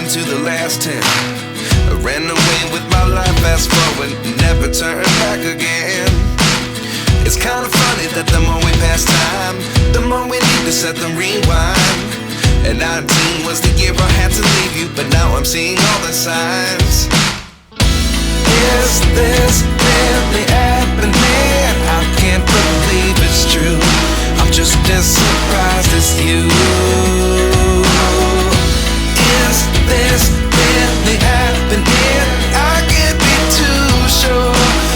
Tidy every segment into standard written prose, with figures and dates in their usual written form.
happened to the last 10? I ran away with my life, fast forward, never turn back again. It's kind of funny that the more we pass time, the more we need to set them rewind. And 19 was the year I had to leave you, but now I'm seeing all the signs. Is this really happening? I can't believe it's true. I'm just as surprised as you. Is this really happening? I can't be too sure,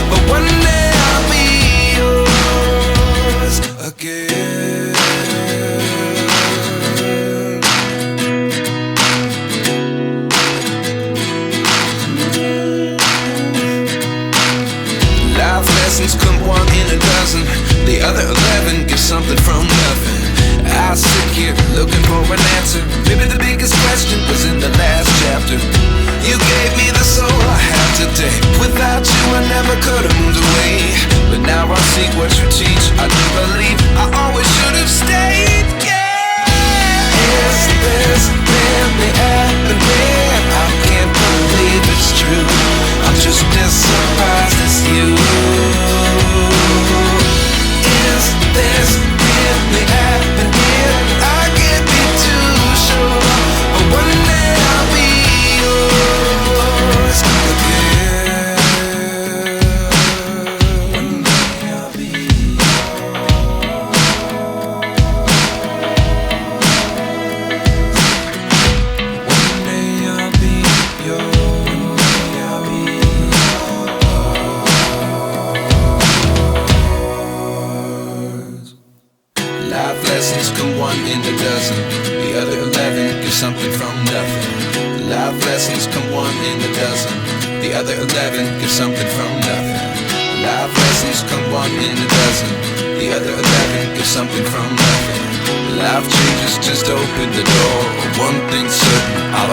but one day I'll be yours again. Life lessons come one in a dozen. The other 11 get something from nothing. I sit here looking for an answer. Maybe the biggest question was in the last chapter. You gave me the soul I have today. Without you I never could have moved away. But now I see what you teach. I do believe I always should have stayed. Yeah. Is this really happening? I can't believe it's true. I'm just as surprised as you. Is this really happening? I can't be too sure, but one day I'll be yours again. One day I'll be yours. One day I'll be yours. Life lessons come one in a dozen. The other 11 get something from nothing. Life lessons come one in a dozen. The other 11 get something from nothing. Life lessons come one in a dozen. The other 11 get something from nothing. Life changes just open the door. One thing's certain, I'll